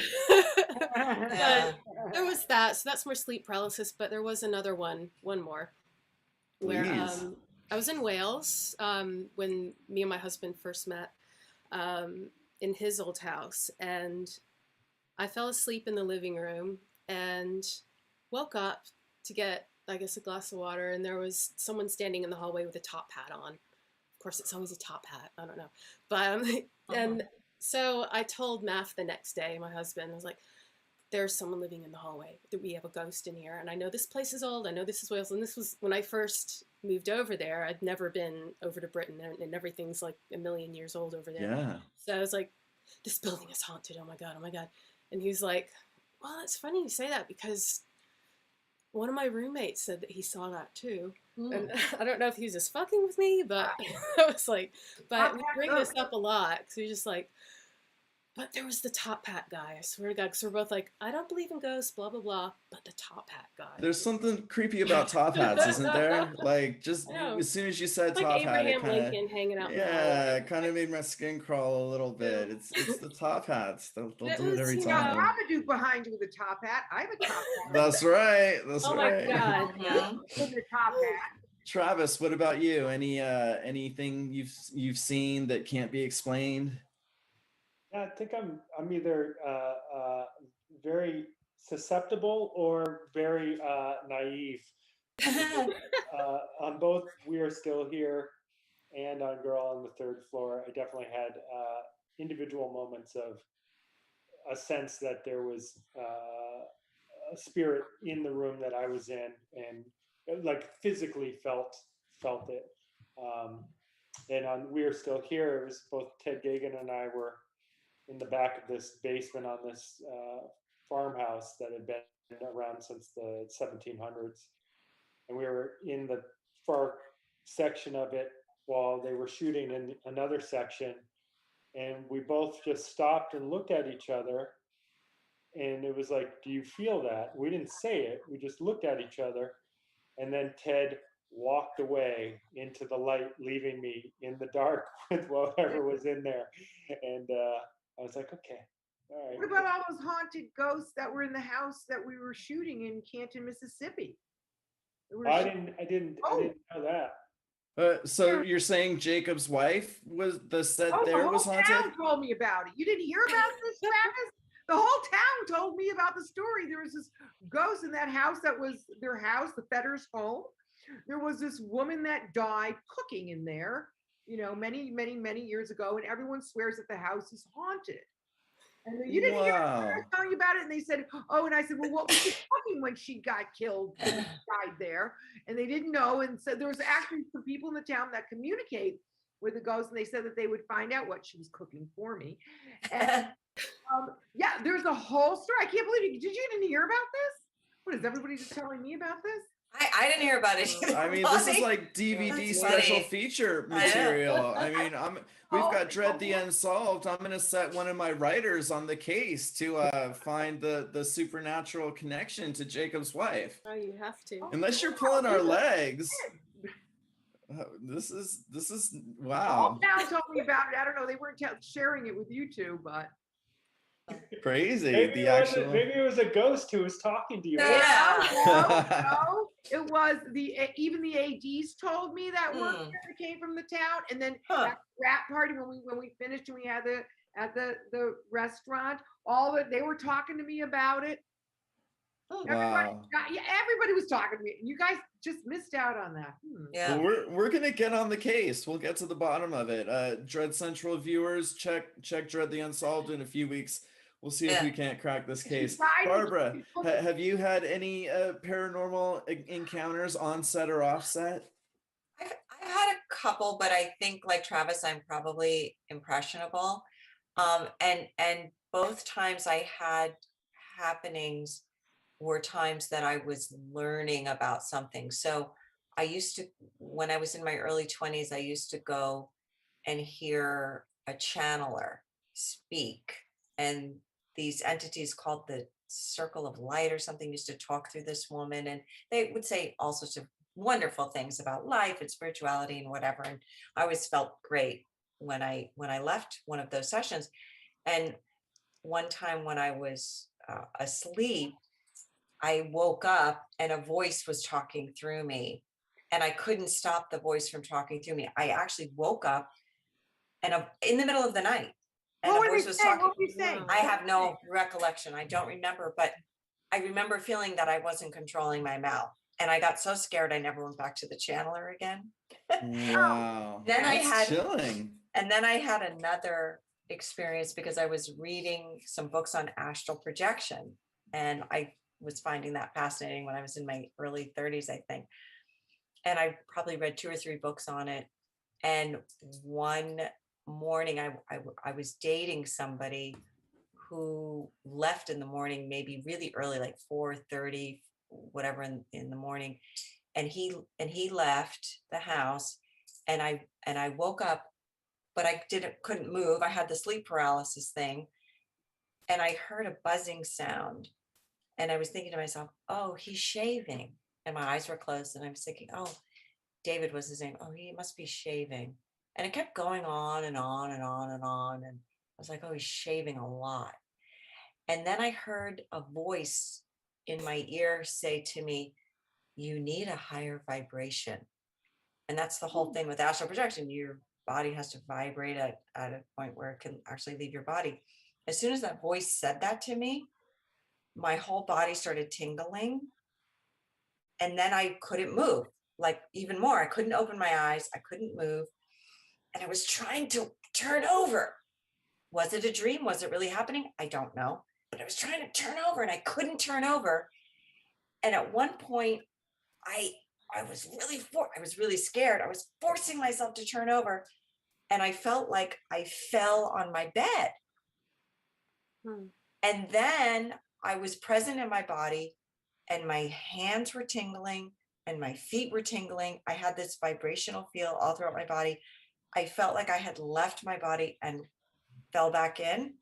there was that. So that's more sleep paralysis. But there was another one more, where I was in Wales when me and my husband first met in his old house, and I fell asleep in the living room and woke up to get, I guess, a glass of water, and there was someone standing in the hallway with a top hat on. Of course, it's always a top hat. I don't know. But and so I told Math the next day, my husband, I was like, there's someone living in the hallway. We have a ghost in here. And I know this place is old. I know this is Wales. And this was when I first moved over there. I'd never been over to Britain, and everything's like a million years old over there. Yeah. So I was like, this building is haunted. Oh my God. Oh my God. And he was like, well, it's funny you say that, because one of my roommates said that he saw that too. And I don't know if he was just fucking with me, but I was like, but we bring this up a lot, because we're just like, but there was the top hat guy, I swear to God, because we're both like, I don't believe in ghosts, blah, blah, blah, but the top hat guy. There's something creepy about top hats, isn't there? Like, just as soon as you said like top Abraham hat, Lincoln hanging out. Yeah, it kind of made my skin crawl a little bit. It's the top hats. They'll do it every time. I have a dude behind you with a top hat. I have a top hat. That's right. That's right. right. Oh my God. With a top hat. Travis, what about you? Anything you've seen that can't be explained? Yeah, I think I'm either very susceptible or very naive. On both We Are Still Here and on Girl on the Third Floor, I definitely had individual moments of a sense that there was a spirit in the room that I was in, and like physically felt it. And on We Are Still Here, it was both Ted Gagan and I were in the back of this basement on this farmhouse that had been around since the 1700s, and we were in the far section of it while they were shooting in another section, and we both just stopped and looked at each other, and it was like, do you feel that? We didn't say it, we just looked at each other, and then Ted walked away into the light, leaving me in the dark with whatever was in there. And I was like, okay, all right. What about all those haunted ghosts that were in the house that we were shooting in Canton, Mississippi? I didn't know that. So you're saying Jacob's wife was the set there was haunted? The whole town told me about it. You didn't hear about this, Travis? The whole town told me about the story. There was this ghost in that house that was their house, the Fetters' home. There was this woman that died cooking in there, many, many, many years ago, and everyone swears that the house is haunted. And you didn't hear me telling you about it, and they said, oh, and I said, well, what was she cooking when she got killed, died there? And they didn't know, and so there was actually some people in the town that communicate with the ghost, and they said that they would find out what she was cooking for me. And yeah, there's a whole story. I can't believe you didn't hear about this? What is everybody just telling me about this? I didn't hear about it either. I mean, this is like DVD special feature material. I mean, we've got Dread the Unsolved. I'm gonna set one of my writers on the case to find the supernatural connection to Jacob's wife. Oh, you have to. Unless you're pulling our legs. This is wow. Now told me about it. I don't know. They weren't sharing it with you two, but crazy. Maybe it was a ghost who was talking to you. No. It was even the ADs told me that work that came from the town, and then at the wrap party when we finished and we had at the restaurant, they were talking to me about it. Everybody was talking to me. You guys just missed out on that. Yeah, well, we're gonna get on the case. We'll get to the bottom of it. Dread Central viewers, check Dread the Unsolved in a few weeks. We'll see if we can't crack this case. Barbara, have you had any paranormal encounters on set or off set? I've had a couple, but I think like Travis, I'm probably impressionable. And both times I had happenings were times that I was learning about something. So I used to, when I was in my early 20s, I used to go and hear a channeler speak, and these entities called the Circle of Light or something used to talk through this woman, and they would say all sorts of wonderful things about life and spirituality and whatever. And I always felt great when I left one of those sessions. And one time when I was asleep, I woke up and a voice was talking through me, and I couldn't stop the voice from talking through me. I actually woke up and in the middle of the night, and a voice was talking. What were you saying? I have no recollection. I don't remember, but I remember feeling that I wasn't controlling my mouth, and I got so scared I never went back to the channeler again. Wow. That's chilling. And then I had another experience because I was reading some books on astral projection, and I was finding that fascinating when I was in my early 30s, I think. And I probably read 2 or 3 books on it. And one morning I was dating somebody who left in the morning, maybe really early, like 4:30, whatever in the morning. And he left the house, and I woke up, but I couldn't move. I had the sleep paralysis thing, and I heard a buzzing sound. And I was thinking to myself, oh, he's shaving. And my eyes were closed, and I was thinking, oh, David was his name. Oh, he must be shaving. And it kept going on and on and on and on. And I was like, oh, he's shaving a lot. And then I heard a voice in my ear say to me, you need a higher vibration. And that's the whole thing with astral projection. Your body has to vibrate at a point where it can actually leave your body. As soon as that voice said that to me, my whole body started tingling. And then I couldn't move, like even more. I couldn't open my eyes. I couldn't move. And I was trying to turn over. Was it a dream? Was it really happening? I don't know. But I was trying to turn over and I couldn't turn over. And at one point, I was really scared. I was forcing myself to turn over. And I felt like I fell on my bed. And then I was present in my body and my hands were tingling and my feet were tingling. I had this vibrational feel all throughout my body. I felt like I had left my body and fell back in.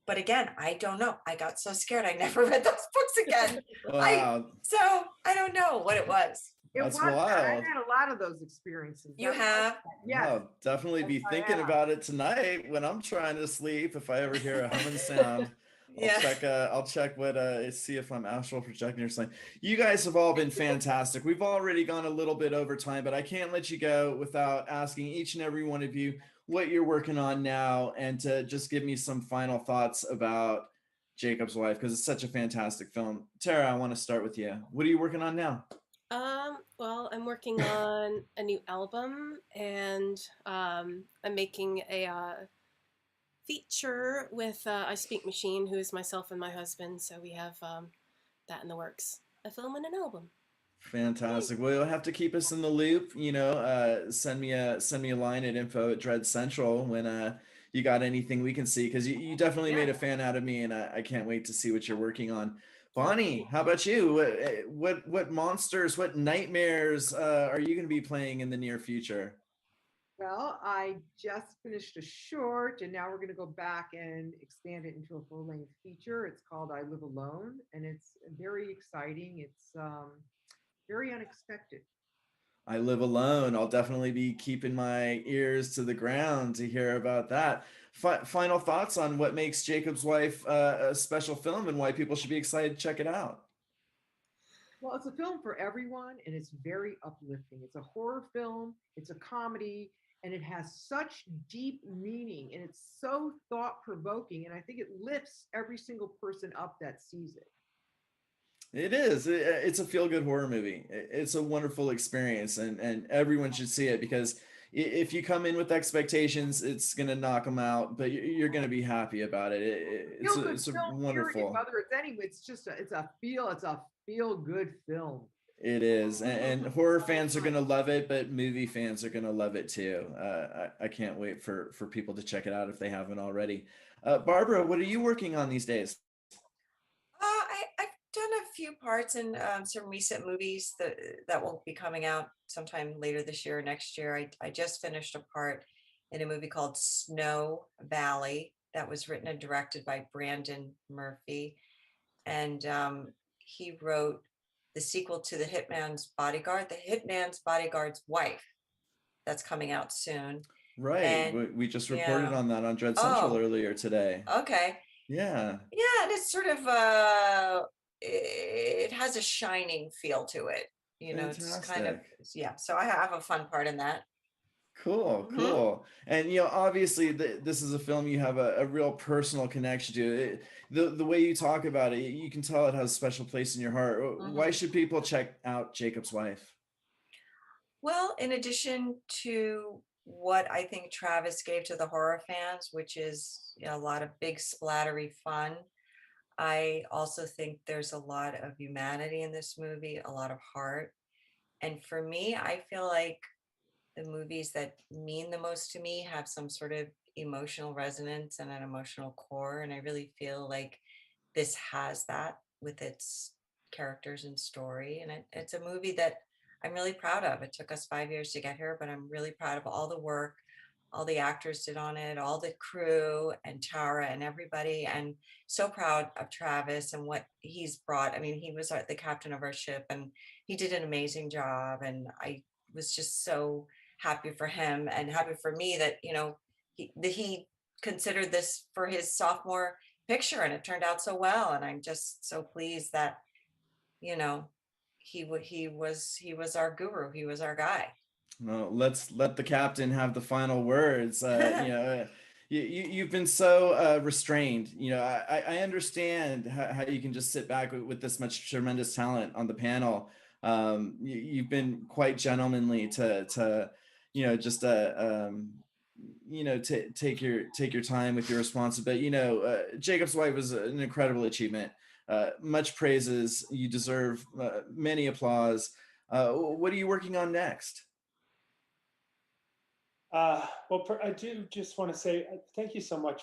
But again, I don't know. I got so scared. I never read those books again. Wow. So I don't know what it was. That's I've wild. had a lot of those experiences. You have? Yeah. I'll definitely be Yes, I thinking have. about it tonight when I'm trying to sleep. If I ever hear a humming sound, Yeah. I'll check what see if I'm astral projecting or something. You guys have all been fantastic. We've already gone a little bit over time, but I can't let you go without asking each and every one of you what you're working on now and to just give me some final thoughts about Jacob's Wife, because it's such a fantastic film. Tara, I want to start with you. What are you working on now? Well, I'm working on a new album, and I'm making a feature with I Speak Machine, who is myself and my husband. So we have that in the works, a film and an album. Fantastic. Well, you'll have to keep us in the loop. Send me a line at info@Dread Central when you got anything we can see, because you definitely made a fan out of me, and I can't wait to see what you're working on. Bonnie, how about you? What monsters, what nightmares are you going to be playing in the near future? Well, I just finished a short, and now we're going to go back and expand it into a full-length feature. It's called I Live Alone, and it's very exciting. It's very unexpected. I Live Alone. I'll definitely be keeping my ears to the ground to hear about that. Final thoughts on what makes Jacob's Wife a special film and why people should be excited to check it out. Well, it's a film for everyone, and it's very uplifting. It's a horror film, it's a comedy, and it has such deep meaning, and it's so thought-provoking, and I think it lifts every single person up that sees it. It is. It's a feel-good horror movie. It's a wonderful experience, and everyone should see it, because if you come in with expectations, it's going to knock them out, but you're going to be happy about it. It's a wonderful. Whether it's anyway, it's a feel-good film. It is, and horror fans are going to love it, but movie fans are going to love it too. I can't wait for people to check it out if they haven't already. Barbara, what are you working on these days? I've done a few parts in some recent movies that will be coming out sometime later this year or next year. I just finished a part in a movie called Snow Valley that was written and directed by Brandon Murphy, and he wrote the sequel to The Hitman's Bodyguard, The Hitman's Bodyguard's Wife, that's coming out soon. Right. And, we just reported on that on Dread Central earlier today. Okay. Yeah. Yeah, and it's sort of it has a shining feel to it. Fantastic. It's kind of, yeah. So I have a fun part in that. Cool. And obviously this is a film you have a real personal connection to. The way you talk about it, you can tell it has a special place in your heart. Why should people check out Jacob's Wife? Well, in addition to what I think Travis gave to the horror fans, which is a lot of big splattery fun, I also think there's a lot of humanity in this movie, a lot of heart. And for me, I feel like the movies that mean the most to me have some sort of emotional resonance and an emotional core. And I really feel like this has that with its characters and story. And it's a movie that I'm really proud of. It took us 5 years to get here, but I'm really proud of all the work all the actors did on it, all the crew and Tara and everybody. And so proud of Travis and what he's brought. I mean, he was the captain of our ship and he did an amazing job. And I was just so happy for him and happy for me that, he considered this for his sophomore picture and it turned out so well. And I'm just so pleased that, he was our guru. He was our guy. Well, let's let the captain have the final words. You've been so restrained. I understand how you can just sit back with this much tremendous talent on the panel. You've been quite gentlemanly to just take your time with your responsibility. Jakob's Wife was an incredible achievement. Much praises. You deserve many applause. What are you working on next? Well, I do just want to say thank you so much.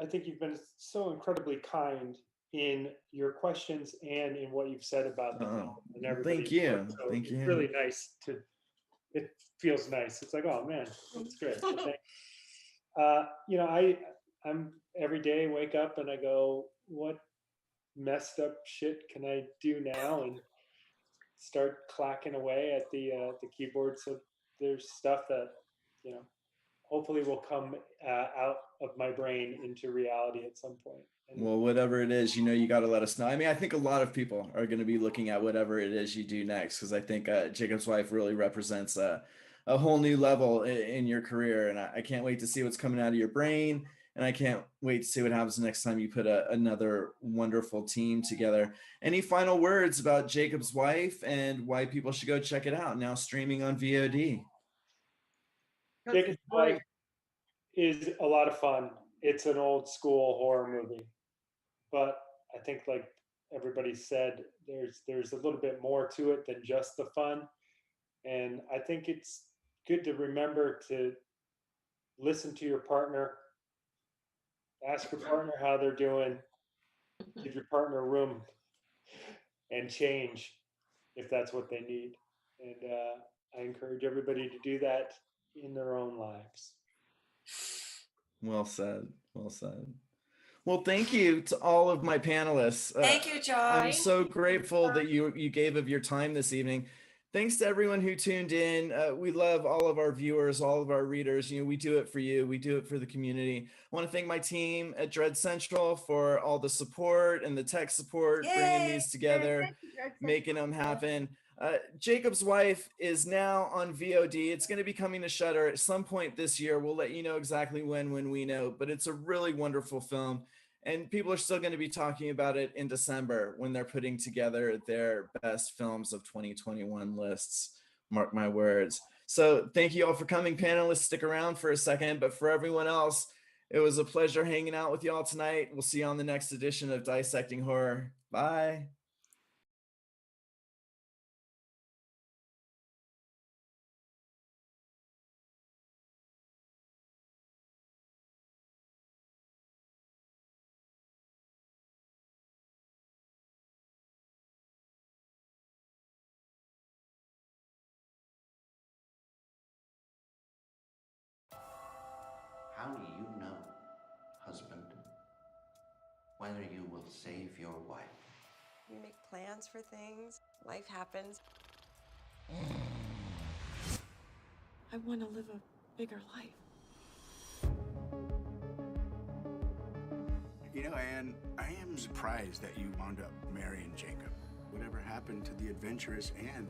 I think you've been so incredibly kind in your questions and in what you've said about the film and everybody. Thank you. So Thank it's you. really nice it feels nice. It's like, oh man, that's great. I'm every day wake up and I go, what messed up shit can I do now? And start clacking away at the keyboard. So there's stuff that, hopefully will come out of my brain into reality at some point. Well, whatever it is, you got to let us know. I mean, I think a lot of people are going to be looking at whatever it is you do next, because I think Jakob's Wife really represents a whole new level in your career. And I can't wait to see what's coming out of your brain. And I can't wait to see what happens next time you put another wonderful team together. Any final words about Jakob's Wife and why people should go check it out, now streaming on VOD? Jakob's Wife is a lot of fun. It's an old school horror movie, but I think, like everybody said, there's a little bit more to it than just the fun. And I think it's good to remember to listen to your partner, ask your partner how they're doing, give your partner room, and change if that's what they need. And I encourage everybody to do that in their own lives. Well said. Well said. Well, thank you to all of my panelists. Thank you, Joy. I'm so grateful that you gave of your time this evening. Thanks to everyone who tuned in. We love all of our viewers, all of our readers. We do it for you. We do it for the community. I want to thank my team at Dread Central for all the support and the tech support, bringing these together, making them happen. Jakob's Wife is now on VOD. It's going to be coming to Shudder at some point this year. We'll let you know exactly when we know, but it's a really wonderful film. And people are still going to be talking about it in December when they're putting together their best films of 2021 lists. Mark my words. So thank you all for coming. Panelists, stick around for a second. But for everyone else, it was a pleasure hanging out with y'all tonight. We'll see you on the next edition of Dissecting Horror. Bye. How do you know, husband, whether you will save your wife? We make plans for things. Life happens. I want to live a bigger life. Anne, I am surprised that you wound up marrying Jakob. Whatever happened to the adventurous Anne?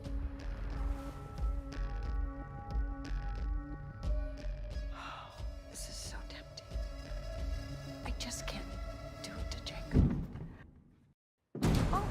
This is so tempting. I just can't do it to Jakob. Oh.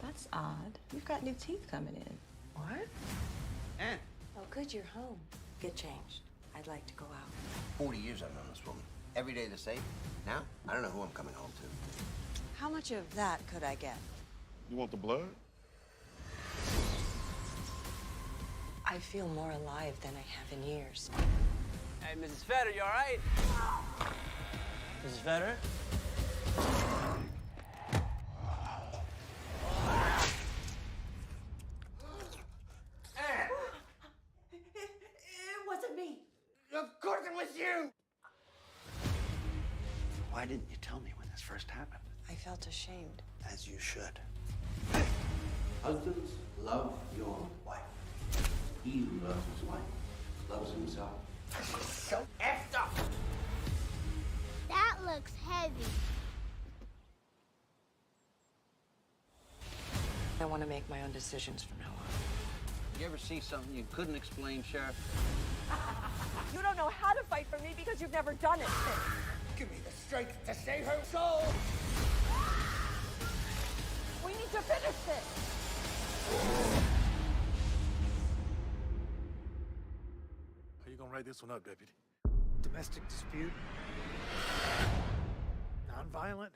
That's odd. You've got new teeth coming in. What? Anne. Oh, good, you're home. Get changed. I'd like to go out. 40 years I've known this woman. Every day the same. Now, I don't know who I'm coming home to. How much of that could I get? You want the blood? I feel more alive than I have in years. Hey, Mrs. Fetter, you all right? Mrs. Fetter? It wasn't me. Of course it was you! Why didn't you tell me when this first happened? I felt ashamed. As you should. Husbands, love your wife. He who loves his wife loves himself. So effed up. That looks heavy. I want to make my own decisions from now on. You ever see something you couldn't explain, Sheriff? You don't know how to fight for me because you've never done it. Give me the strength to save her soul. We need to finish this. How you gonna write this one up, Deputy? Domestic dispute. Non-violent.